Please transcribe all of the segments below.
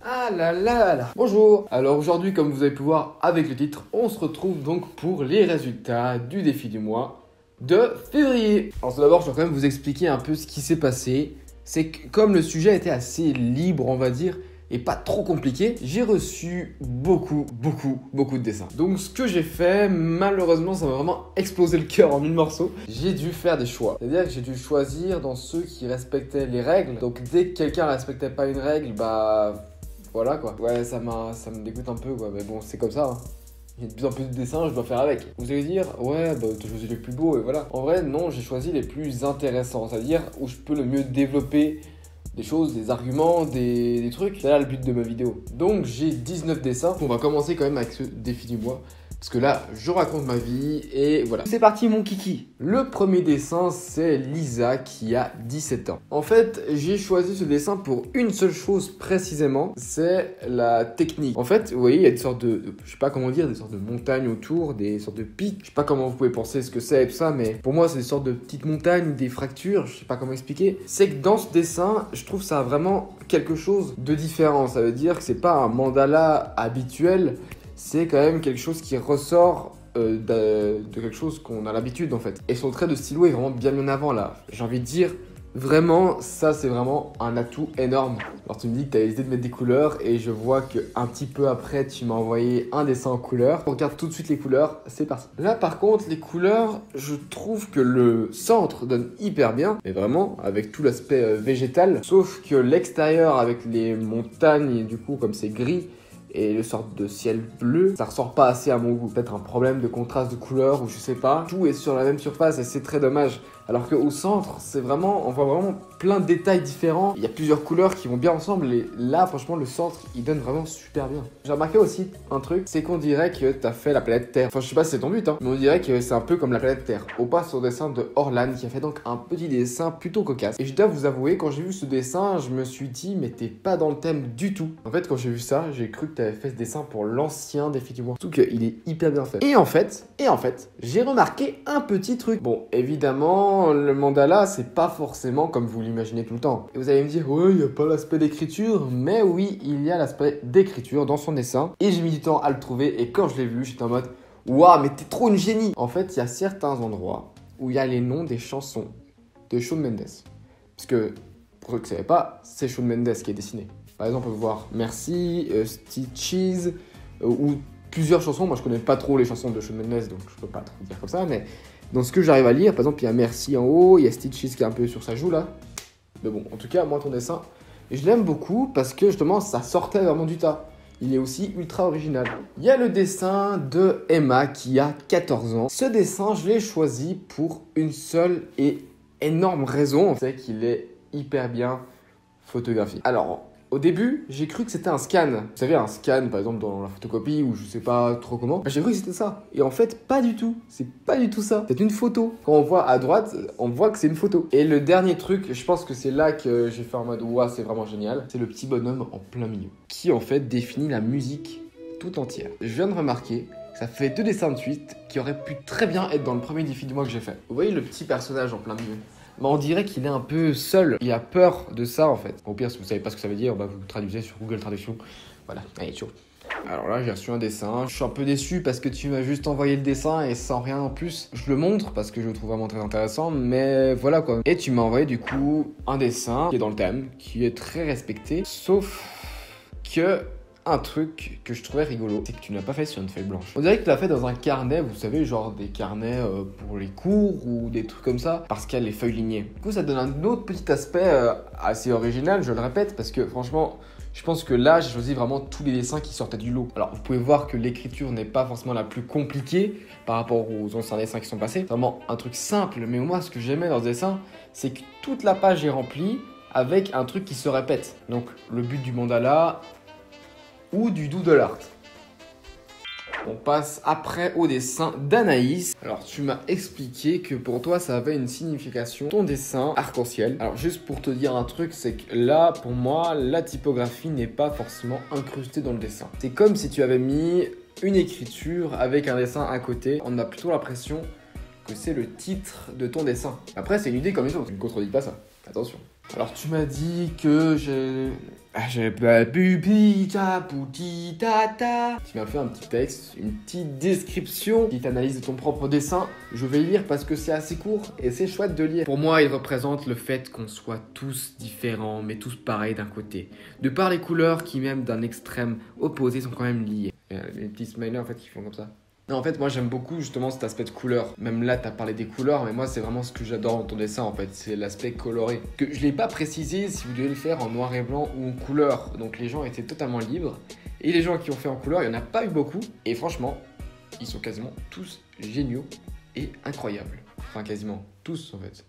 Ah là là là. Bonjour. Alors aujourd'hui, comme vous avez pu voir avec le titre, on se retrouve donc pour les résultats du défi du mois de février. Alors tout d'abord, je dois quand même vous expliquer un peu ce qui s'est passé. C'est que comme le sujet était assez libre, on va dire, et pas trop compliqué, j'ai reçu beaucoup de dessins. Donc ce que j'ai fait, malheureusement, ça m'a vraiment explosé le cœur en 1000 morceaux. J'ai dû faire des choix. C'est-à-dire que j'ai dû choisir dans ceux qui respectaient les règles. Donc dès que quelqu'un respectait pas une règle, bah voilà quoi. Ouais, ça me dégoûte un peu quoi, mais bon, c'est comme ça. Hein. Il y a de plus en plus de dessins, je dois faire avec. Vous allez dire, ouais, bah t'as choisi les plus beaux et voilà. En vrai, non, j'ai choisi les plus intéressants, c'est-à-dire où je peux le mieux développer des choses, des arguments, des trucs. C'est là le but de ma vidéo. Donc j'ai 19 dessins. On va commencer quand même avec ce défi du mois. Parce que là, je raconte ma vie et voilà. C'est parti mon kiki. Le premier dessin, c'est Lisa qui a 17 ans. En fait, j'ai choisi ce dessin pour une seule chose précisément, c'est la technique. En fait, vous voyez, il y a des sortes je sais pas comment dire, des sortes de montagnes autour, des sortes de pics. Je sais pas comment vous pouvez penser ce que c'est et tout ça, mais pour moi, c'est des sortes de petites montagnes, des fractures, je sais pas comment expliquer. C'est que dans ce dessin, je trouve ça vraiment quelque chose de différent. Ça veut dire que c'est pas un mandala habituel. C'est quand même quelque chose qui ressort de quelque chose qu'on a l'habitude en fait. Et son trait de stylo est vraiment bien mis en avant là. J'ai envie de dire, vraiment, ça c'est vraiment un atout énorme. Alors tu me dis que tu as hésité de mettre des couleurs et je vois qu'un petit peu après tu m'as envoyé un dessin en couleurs. On regarde tout de suite les couleurs, c'est parti. Là par contre, les couleurs, je trouve que le centre donne hyper bien. Mais vraiment, avec tout l'aspect végétal. Sauf que l'extérieur avec les montagnes, du coup comme c'est gris, et le sorte de ciel bleu, ça ressort pas assez à mon goût. Peut-être un problème de contraste de couleur ou je sais pas. Tout est sur la même surface et c'est très dommage. Alors qu'au centre, c'est vraiment, on voit vraiment plein de détails différents. Il y a plusieurs couleurs qui vont bien ensemble et là, franchement, le centre, il donne vraiment super bien. J'ai remarqué aussi un truc, c'est qu'on dirait que t'as fait la planète Terre. Enfin, je sais pas si c'est ton but, hein, mais on dirait que c'est un peu comme la planète Terre. On passe sur le dessin de Orlan qui a fait donc un petit dessin plutôt cocasse. Et je dois vous avouer, quand j'ai vu ce dessin, je me suis dit, mais t'es pas dans le thème du tout. En fait, quand j'ai vu ça, j'ai cru que t'avais fait ce dessin pour l'ancien défi du mois. Surtout qu'il est hyper bien fait. Et en fait, j'ai remarqué un petit truc. Bon, évidemment, le mandala, c'est pas forcément comme vous l'imaginez tout le temps. Et vous allez me dire, ouais, il n'y a pas l'aspect d'écriture. Mais oui, il y a l'aspect d'écriture dans son dessin. Et j'ai mis du temps à le trouver. Et quand je l'ai vu, j'étais en mode, waouh, mais t'es trop une génie. En fait, il y a certains endroits où il y a les noms des chansons de Shawn Mendes. Parce que, pour ceux qui ne savaient pas, c'est Shawn Mendes qui est dessiné. Par exemple, on peut voir Merci, Stitches, ou plusieurs chansons. Moi, je connais pas trop les chansons de Shawn Mendes, donc je peux pas trop dire comme ça, mais dans ce que j'arrive à lire, par exemple, il y a Merci en haut, il y a Stitches qui est un peu sur sa joue là. Mais bon, en tout cas, moi, ton dessin, je l'aime beaucoup parce que justement, ça sortait vraiment du tas. Il est aussi ultra original. Il y a le dessin de Emma qui a 14 ans. Ce dessin, je l'ai choisi pour une seule et énorme raison. C'est qu'il est hyper bien photographié. Alors, au début, j'ai cru que c'était un scan. Vous savez, un scan, par exemple, dans la photocopie ou je sais pas trop comment. J'ai cru que c'était ça. Et en fait, pas du tout. C'est pas du tout ça. C'est une photo. Quand on voit à droite, on voit que c'est une photo. Et le dernier truc, je pense que c'est là que j'ai fait en mode, ouah, c'est vraiment génial. C'est le petit bonhomme en plein milieu. Qui, en fait, définit la musique tout entière. Je viens de remarquer, ça fait 2 dessins de suite qui auraient pu très bien être dans le premier défi du mois que j'ai fait. Vous voyez le petit personnage en plein milieu? Bah on dirait qu'il est un peu seul. Il a peur de ça en fait. Au pire, si vous savez pas ce que ça veut dire, bah vous traduisez sur Google Traduction. Voilà, allez, chaud. Alors là, j'ai reçu un dessin. Je suis un peu déçu parce que tu m'as juste envoyé le dessin et sans rien en plus. Je le montre parce que je le trouve vraiment très intéressant, mais voilà quoi. Et tu m'as envoyé du coup un dessin qui est dans le thème, qui est très respecté, sauf que un truc que je trouvais rigolo, c'est que tu ne l'as pas fait sur une feuille blanche. On dirait que tu l'as fait dans un carnet, vous savez, genre des carnets pour les cours ou des trucs comme ça, parce qu'il y a les feuilles lignées. Du coup, ça donne un autre petit aspect assez original, je le répète, parce que franchement, je pense que là, j'ai choisi vraiment tous les dessins qui sortaient du lot. Alors, vous pouvez voir que l'écriture n'est pas forcément la plus compliquée par rapport aux anciens dessins qui sont passés. C'est vraiment un truc simple, mais moi, ce que j'aimais dans ce dessin, c'est que toute la page est remplie avec un truc qui se répète. Donc, le but du mandala ou du doodle art. On passe après au dessin d'Anaïs. Alors tu m'as expliqué que pour toi ça avait une signification, ton dessin arc-en-ciel. Alors juste pour te dire un truc, c'est que là pour moi la typographie n'est pas forcément incrustée dans le dessin. C'est comme si tu avais mis une écriture avec un dessin à côté. On a plutôt l'impression que c'est le titre de ton dessin. Après c'est une idée comme les autres, je ne contredis pas ça. Attention. Alors tu m'as dit que j'ai pas bu ta pouti tata. Tu m'as fait un petit texte, une petite description, une petite analyse de ton propre dessin. Je vais lire parce que c'est assez court et c'est chouette de lire. Pour moi, il représente le fait qu'on soit tous différents, mais tous pareils d'un côté. De par les couleurs qui, même d'un extrême opposé, sont quand même liées. Les petits smileys en fait qui font comme ça. Non, en fait, moi j'aime beaucoup justement cet aspect de couleur. Même là, t'as parlé des couleurs, mais moi c'est vraiment ce que j'adore dans ton dessin en fait. C'est l'aspect coloré. Que je l'ai pas précisé si vous devez le faire en noir et blanc ou en couleur. Donc les gens étaient totalement libres. Et les gens qui ont fait en couleur, il y en a pas eu beaucoup. Et franchement, ils sont quasiment tous géniaux et incroyables. Enfin, quasiment tous en fait.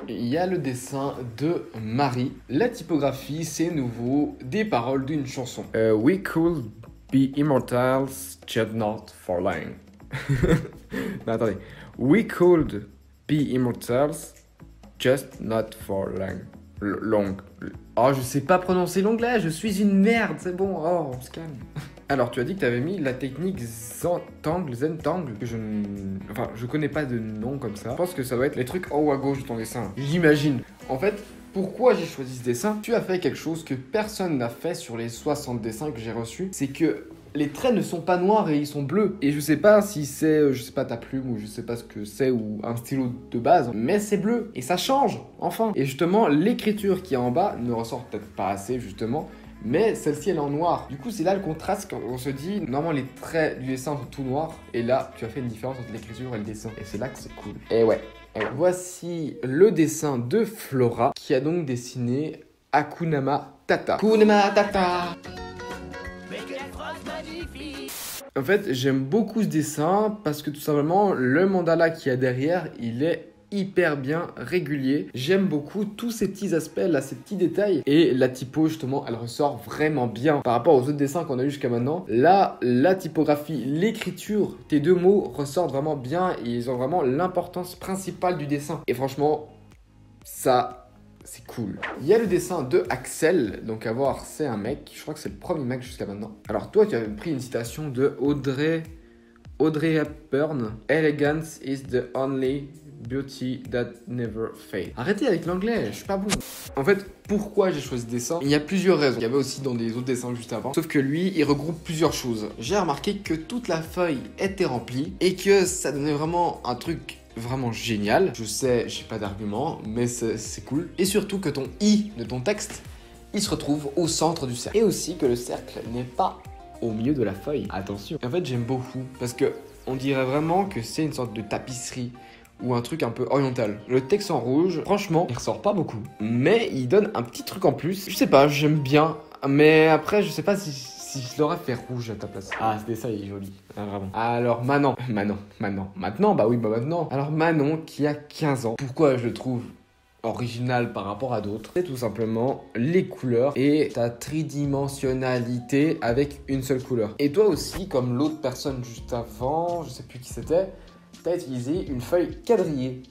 Il y a le dessin de Marie. La typographie, c'est nouveau. Des paroles d'une chanson. We could be immortals, just not for long. Non, attendez. We could be immortals, just not for long. Oh, je sais pas prononcer l'anglais, je suis une merde, c'est bon, oh, on se calme. Alors, tu as dit que tu avais mis la technique Zentangle, que je connais pas de nom comme ça. Je pense que ça doit être les trucs en haut à gauche de ton dessin. J'imagine. En fait, pourquoi j'ai choisi ce dessin? Tu as fait quelque chose que personne n'a fait sur les 60 dessins que j'ai reçus. C'est que les traits ne sont pas noirs et ils sont bleus. Et je sais pas si c'est, je sais pas, ta plume ou je sais pas ce que c'est ou un stylo de base, mais c'est bleu. Et ça change, enfin. Et justement, l'écriture qui est en bas ne ressort peut-être pas assez, justement. Mais celle-ci elle est en noir. Du coup c'est là le contraste quand on se dit normalement les traits du dessin sont tout noirs et là tu as fait une différence entre l'écriture et le dessin. Et c'est là que c'est cool. Et ouais. Voici le dessin de Flora qui a donc dessiné Hakuna Matata. Hakuna Matata. En fait j'aime beaucoup ce dessin parce que tout simplement le mandala qu'il y a derrière il est hyper bien régulier. J'aime beaucoup tous ces petits aspects là, ces petits détails. Et la typo justement, elle ressort vraiment bien par rapport aux autres dessins qu'on a eu jusqu'à maintenant. Là, la typographie, l'écriture, tes deux mots ressortent vraiment bien et ils ont vraiment l'importance principale du dessin. Et franchement, ça, c'est cool. Il y a le dessin de Axel, donc à voir, c'est un mec. Je crois que c'est le premier mec jusqu'à maintenant. Alors toi, tu avais pris une citation de Audrey Hepburn. Elegance is the only beauty that never fades. Arrêtez avec l'anglais, je suis pas bon. En fait, pourquoi j'ai choisi ce dessin? Il y a plusieurs raisons. Il y avait aussi dans des autres dessins juste avant. Sauf que lui, il regroupe plusieurs choses. J'ai remarqué que toute la feuille était remplie et que ça donnait vraiment un truc vraiment génial. Je sais, j'ai pas d'argument, mais c'est cool. Et surtout que ton I de ton texte, il se retrouve au centre du cercle. Et aussi que le cercle n'est pas au milieu de la feuille. Attention. En fait, j'aime beaucoup parce que on dirait vraiment que c'est une sorte de tapisserie ou un truc un peu oriental. Le texte en rouge, franchement, il ressort pas beaucoup. Mais il donne un petit truc en plus. Je sais pas, j'aime bien. Mais après, je sais pas si je l'aurais fait rouge à ta place. Ah, ce dessin, il est joli. Ah, vraiment. Alors, Manon. Maintenant, bah oui, bah maintenant. Alors, Manon, qui a 15 ans. Pourquoi je le trouve original par rapport à d'autres? C'est tout simplement les couleurs et ta tridimensionnalité avec une seule couleur. Et toi aussi, comme l'autre personne juste avant, je sais plus qui c'était, t'as utilisé une feuille quadrillée.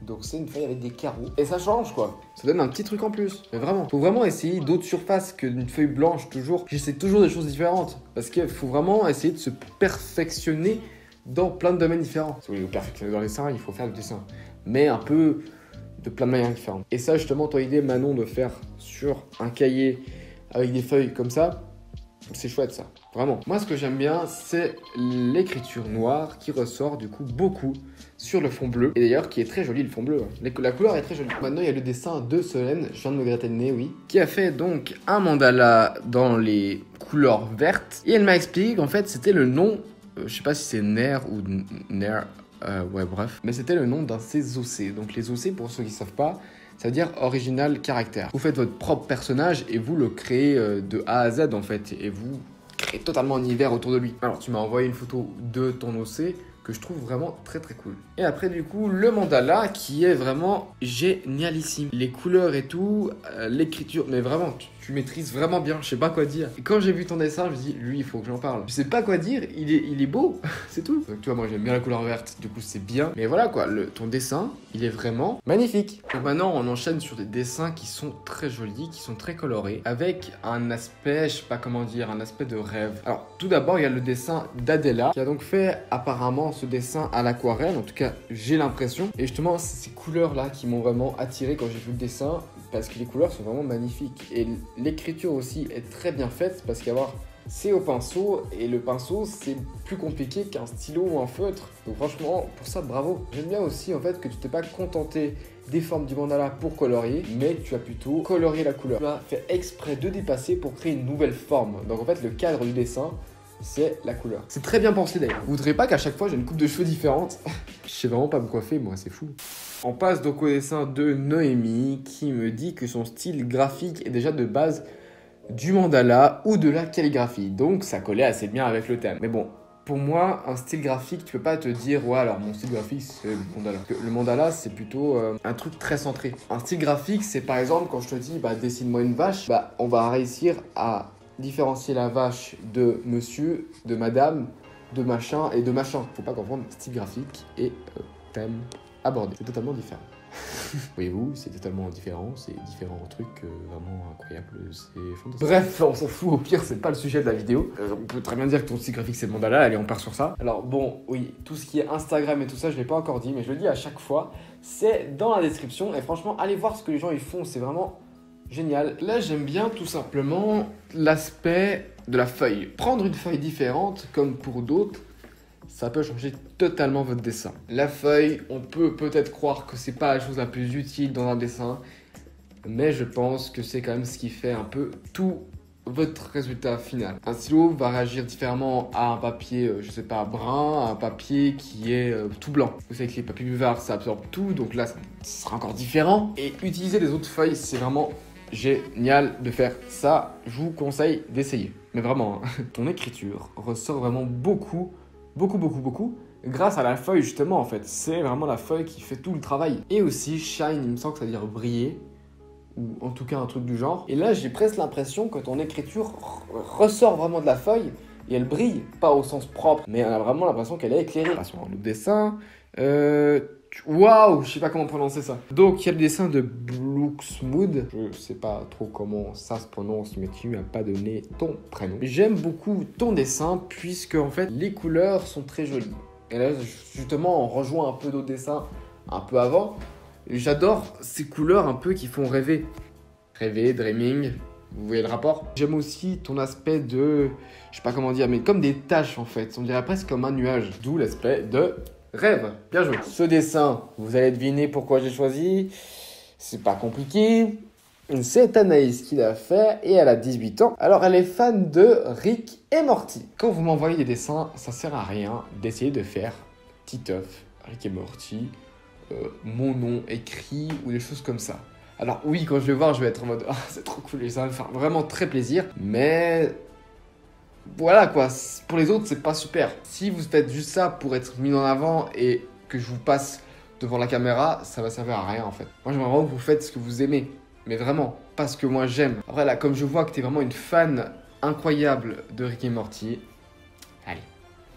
Donc c'est une feuille avec des carreaux. Et ça change quoi. Ça donne un petit truc en plus. Mais vraiment, faut vraiment essayer d'autres surfaces que d'une feuille blanche toujours. J'essaie toujours des choses différentes. Parce qu'il faut vraiment essayer de se perfectionner dans plein de domaines différents. Si vous voulez vous perfectionner dans le dessin, il faut faire le dessin. Mais un peu de plein de manières différentes. Et ça justement, ton idée Manon de faire sur un cahier avec des feuilles comme ça, c'est chouette ça, vraiment. Moi ce que j'aime bien c'est l'écriture noire qui ressort du coup beaucoup sur le fond bleu. Et d'ailleurs qui est très joli le fond bleu, hein. La couleur est très jolie. Maintenant il y a le dessin de Solène, je viens de me gratter le nez, oui, qui a fait donc un mandala dans les couleurs vertes. Et elle m'a expliqué qu'en fait c'était le nom, je sais pas si c'est Ner ou Ner, ouais bref. Mais c'était le nom d'un de ses OC. Donc les OC pour ceux qui savent pas, ça veut dire original caractère. Vous faites votre propre personnage et vous le créez de A à Z en fait. Et vous créez totalement un univers autour de lui. Alors tu m'as envoyé une photo de ton OC que je trouve vraiment très très cool. Et après du coup le mandala qui est vraiment génialissime. Les couleurs et tout, l'écriture, mais vraiment tu maîtrises vraiment bien, je sais pas quoi dire. Et quand j'ai vu ton dessin, je me dis lui il faut que j'en parle. Je sais pas quoi dire, il est beau, c'est tout. Donc tu vois moi j'aime bien la couleur verte, du coup c'est bien. Mais voilà quoi, ton dessin il est vraiment magnifique. Donc maintenant on enchaîne sur des dessins qui sont très jolis, qui sont très colorés, avec un aspect, je sais pas comment dire, un aspect de rêve. Alors tout d'abord il y a le dessin d'Adela qui a donc fait apparemment ce dessin à l'aquarelle, en tout cas j'ai l'impression. Et justement c'est ces couleurs là qui m'ont vraiment attiré quand j'ai vu le dessin. parce que les couleurs sont vraiment magnifiques. Et l'écriture aussi est très bien faite parce qu'avoir c'est au pinceau et le pinceau c'est plus compliqué qu'un stylo ou un feutre. Donc franchement pour ça bravo. J'aime bien aussi en fait que tu t'es pas contenté des formes du mandala pour colorier, mais tu as plutôt colorié la couleur. Tu as fait exprès de dépasser pour créer une nouvelle forme. Donc en fait le cadre du dessin c'est la couleur. C'est très bien pensé d'ailleurs. Vous voudrez pas qu'à chaque fois j'ai une coupe de cheveux différente? Je sais vraiment pas me coiffer moi, c'est fou. On passe donc au dessin de Noémie qui me dit que son style graphique est déjà de base du mandala ou de la calligraphie. Donc ça collait assez bien avec le thème. Mais bon, pour moi, un style graphique, tu peux pas te dire ouais alors mon style graphique c'est le mandala. Le mandala c'est plutôt un truc très centré. Un style graphique c'est par exemple quand je te dis bah dessine-moi une vache, bah on va réussir à différencier la vache de monsieur, de madame, de machin et de machin. Faut pas confondre style graphique et thème abordé. C'est totalement différent. Voyez-vous, c'est totalement différent, c'est différents trucs vraiment incroyables, c'est fantastique. Bref, on s'en fout, au pire, c'est pas le sujet de la vidéo. On peut très bien dire que ton style graphique c'est le mandala, allez, on part sur ça. Alors bon, oui, tout ce qui est Instagram et tout ça, je l'ai pas encore dit, mais je le dis à chaque fois, c'est dans la description. Et franchement, allez voir ce que les gens ils font, c'est vraiment génial. Là, j'aime bien tout simplement l'aspect de la feuille. Prendre une feuille différente, comme pour d'autres, ça peut changer totalement votre dessin. La feuille, on peut peut-être croire que c'est pas la chose la plus utile dans un dessin, mais je pense que c'est quand même ce qui fait un peu tout votre résultat final. Un stylo va réagir différemment à un papier, je sais pas, brun, à un papier qui est tout blanc. Vous savez que les papiers buvards, ça absorbe tout, donc là, ça sera encore différent. Et utiliser les autres feuilles, c'est vraiment génial de faire ça. Je vous conseille d'essayer. Mais vraiment, hein, ton écriture ressort vraiment beaucoup grâce à la feuille justement en fait. C'est vraiment la feuille qui fait tout le travail. Et aussi shine, il me semble que ça veut dire briller, ou en tout cas un truc du genre. Et là j'ai presque l'impression que ton écriture ressort vraiment de la feuille et elle brille, pas au sens propre, mais on a vraiment l'impression qu'elle est éclairée. Le dessin, waouh, je sais pas comment prononcer ça. Donc il y a le dessin de Blooksmood. Je sais pas trop comment ça se prononce, mais tu m'as pas donné ton prénom. J'aime beaucoup ton dessin puisque en fait les couleurs sont très jolies. Et là justement on rejoint un peu d'autres dessins un peu avant. J'adore ces couleurs un peu qui font rêver. Rêver, dreaming. Vous voyez le rapport? J'aime aussi ton aspect de, je sais pas comment dire, mais comme des taches en fait. On dirait presque comme un nuage. D'où l'aspect de rêve. Bien joué. Ce dessin, vous allez deviner pourquoi j'ai choisi. C'est pas compliqué. C'est Anaïs qui l'a fait et elle a 18 ans. Alors elle est fan de Rick et Morty. Quand vous m'envoyez des dessins, ça sert à rien d'essayer de faire Titeuf, Rick et Morty, mon nom écrit ou des choses comme ça. Alors oui, quand je vais voir, je vais être en mode oh, c'est trop cool et ça va me faire vraiment très plaisir. Mais voilà quoi, pour les autres, c'est pas super. Si vous faites juste ça pour être mis en avant et que je vous passe devant la caméra, ça va servir à rien en fait. Moi, j'aimerais vraiment que vous faites ce que vous aimez. Mais vraiment, pas ce que moi j'aime. Après là, comme je vois que t'es vraiment une fan incroyable de Rick et Morty, allez,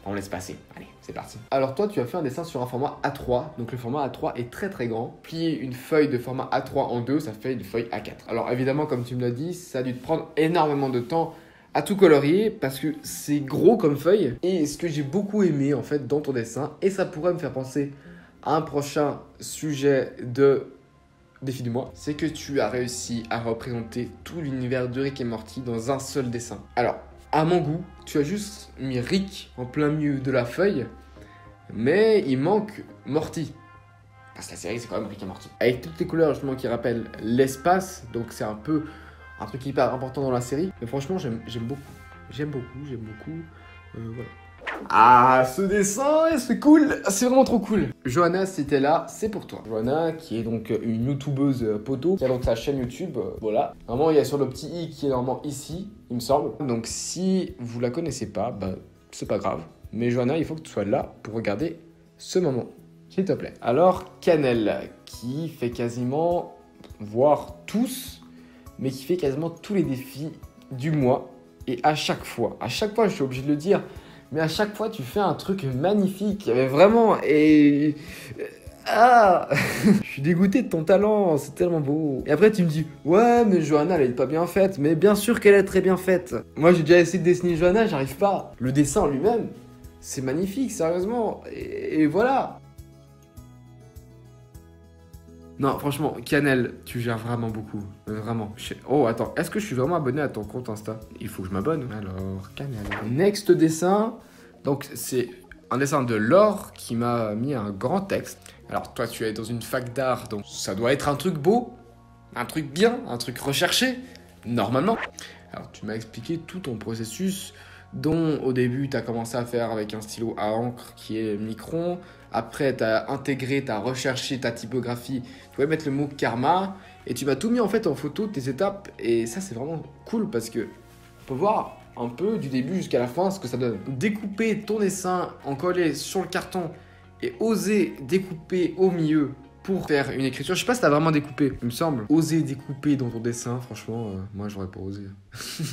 on laisse passer. Allez, c'est parti. Alors toi, tu as fait un dessin sur un format A3. Donc le format A3 est très très grand. Plier une feuille de format A3 en deux, ça fait une feuille A4. Alors évidemment, comme tu me l'as dit, ça a dû te prendre énormément de temps à tout colorier parce que c'est gros comme feuille. Et ce que j'ai beaucoup aimé en fait dans ton dessin, et ça pourrait me faire penser à un prochain sujet de défi du mois, c'est que tu as réussi à représenter tout l'univers de Rick et Morty dans un seul dessin. Alors, à mon goût, tu as juste mis Rick en plein milieu de la feuille, mais il manque Morty. Parce que la série, c'est quand même Rick et Morty. Avec toutes les couleurs justement qui rappellent l'espace, donc c'est un peu un truc hyper important dans la série. Mais franchement, j'aime beaucoup. J'aime beaucoup. Voilà. Ah, ce dessin, c'est cool, c'est vraiment trop cool. Johanna, si t'es là, c'est pour toi. Johanna, qui est donc une youtubeuse poteau, qui a donc sa chaîne YouTube, voilà. Normalement, il y a sur le petit i qui est normalement ici, il me semble. Donc si vous la connaissez pas, bah c'est pas grave. Mais Johanna, il faut que tu sois là pour regarder ce moment, s'il te plaît. Alors, Canel, qui fait quasiment, voire tous, mais qui fait quasiment tous les défis du mois. Et à chaque fois, je suis obligé de le dire, mais à chaque fois, tu fais un truc magnifique. Mais vraiment, et... Ah je suis dégoûté de ton talent, c'est tellement beau. Et après, tu me dis, ouais, mais Johanna, elle est pas bien faite. Mais bien sûr qu'elle est très bien faite. Moi, j'ai déjà essayé de dessiner Johanna, j'arrive pas. Le dessin en lui-même, c'est magnifique, sérieusement. Et voilà. Non, franchement, Canel, tu gères vraiment beaucoup. Vraiment. Oh, attends, est-ce que je suis vraiment abonné à ton compte Insta? Il faut que je m'abonne. Alors, Canel. Next dessin. Donc, c'est un dessin de Laure qui m'a mis un grand texte. Alors, toi, tu es dans une fac d'art, donc ça doit être un truc beau, un truc bien, un truc recherché, normalement. Alors, tu m'as expliqué tout ton processus, dont au début, tu as commencé à faire avec un stylo à encre qui est Micron. Après, tu as intégré, tu as recherché ta typographie. Tu pouvais mettre le mot karma. Et tu m'as tout mis en fait en photo, tes étapes. Et ça, c'est vraiment cool parce que on peut voir un peu du début jusqu'à la fin ce que ça donne. Découper ton dessin, en coller sur le carton et oser découper au milieu pour faire une écriture. Je sais pas si t'as vraiment découpé, il me semble. Oser découper dans ton dessin, franchement, moi j'aurais pas osé.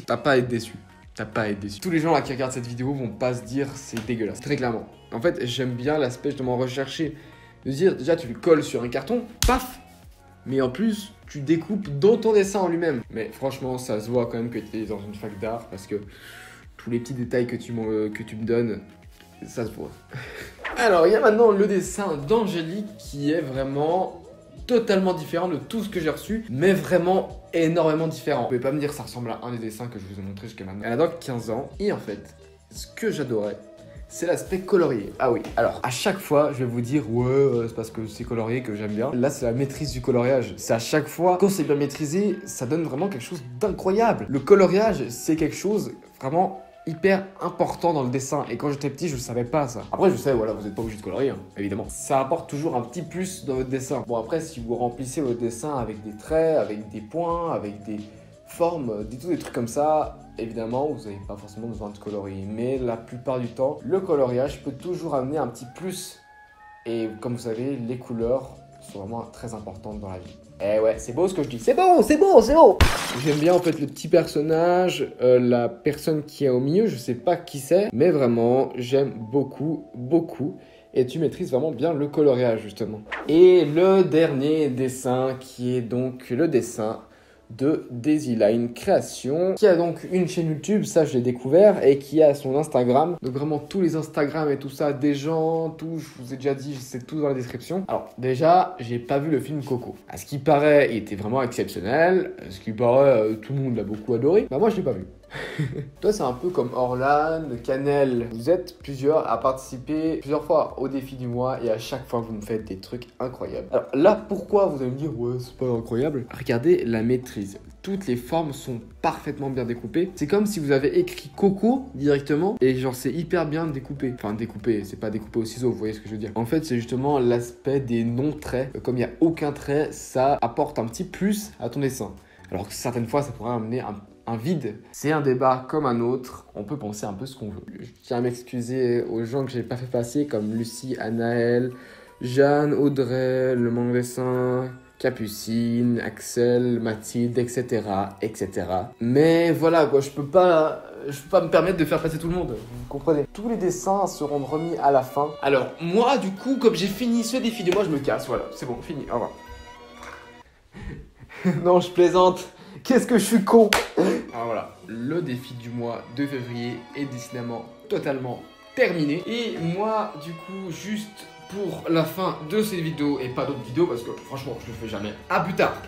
T'as pas à être déçu. T'as pas à être déçu. Tous les gens là qui regardent cette vidéo vont pas se dire c'est dégueulasse. Très clairement. En fait, j'aime bien l'aspect justement recherché. De dire déjà tu le colles sur un carton, paf. Mais en plus, tu découpes dans ton dessin en lui-même. Mais franchement, ça se voit quand même que tu es dans une fac d'art parce que tous les petits détails que tu me donnes, ça se voit. Alors, il y a maintenant le dessin d'Angélique qui est vraiment totalement différent de tout ce que j'ai reçu, mais vraiment énormément différent. Vous pouvez pas me dire que ça ressemble à un des dessins que je vous ai montré jusqu'à maintenant. Elle a donc 15 ans et en fait, ce que j'adorais, c'est l'aspect colorié. Ah oui, alors à chaque fois, je vais vous dire ouais, c'est parce que c'est colorié que j'aime bien. Là, c'est la maîtrise du coloriage. C'est à chaque fois, quand c'est bien maîtrisé, ça donne vraiment quelque chose d'incroyable. Le coloriage, c'est quelque chose vraiment hyper important dans le dessin. Et quand j'étais petit, je ne savais pas ça. Après, je sais, voilà, vous n'êtes pas obligé de colorier, hein, évidemment. Ça apporte toujours un petit plus dans votre dessin. Bon, après, si vous remplissez votre dessin avec des traits, avec des points, avec des formes, des trucs comme ça, évidemment, vous n'avez pas forcément besoin de colorier. Mais la plupart du temps, le coloriage peut toujours amener un petit plus. Et comme vous savez, les couleurs sont vraiment très importantes dans la vie. Eh ouais, c'est beau ce que je dis. C'est beau, c'est beau, c'est beau. J'aime bien en fait le petit personnage, la personne qui est au milieu, je sais pas qui c'est, mais vraiment, j'aime beaucoup, beaucoup. Et tu maîtrises vraiment bien le coloriage justement. Et le dernier dessin qui est donc le dessin de Daisyline Création, qui a donc une chaîne YouTube, ça je l'ai découvert, et qui a son Instagram. Donc vraiment tous les Instagram et tout ça, des gens, tout, je vous ai déjà dit, c'est tout dans la description. Alors déjà, j'ai pas vu le film Coco. À ce qui paraît, il était vraiment exceptionnel. À ce qui paraît, tout le monde l'a beaucoup adoré. Bah moi je l'ai pas vu. Toi, c'est un peu comme Orlan, Canel. Vous êtes plusieurs à participer plusieurs fois au défi du mois et à chaque fois, vous me faites des trucs incroyables. Alors là, pourquoi vous allez me dire, ouais, c'est pas incroyable? Regardez la maîtrise. Toutes les formes sont parfaitement bien découpées. C'est comme si vous avez écrit Coco directement et genre c'est hyper bien découpé. Enfin découpé, c'est pas découpé au ciseau, vous voyez ce que je veux dire. En fait, c'est justement l'aspect des non-traits. Comme il n'y a aucun trait, ça apporte un petit plus à ton dessin. Alors que certaines fois, ça pourrait amener un vide. C'est un débat comme un autre, on peut penser un peu ce qu'on veut. Je tiens à m'excuser aux gens que j'ai pas fait passer comme Lucie, Anaëlle, Jeanne, Audrey, Le Monde Dessin, Capucine, Axel, Mathilde, etc., etc. Mais voilà quoi, je peux pas me permettre de faire passer tout le monde, vous comprenez. Tous les dessins seront remis à la fin. Alors moi du coup, comme j'ai fini ce défi de moi, je me casse, voilà, c'est bon, fini, au revoir. Non, je plaisante. Qu'est-ce que je suis con. Alors voilà, le défi du mois de février est décidément totalement terminé. Et moi, du coup, juste pour la fin de cette vidéo et pas d'autres vidéos parce que franchement, je le fais jamais. À plus tard.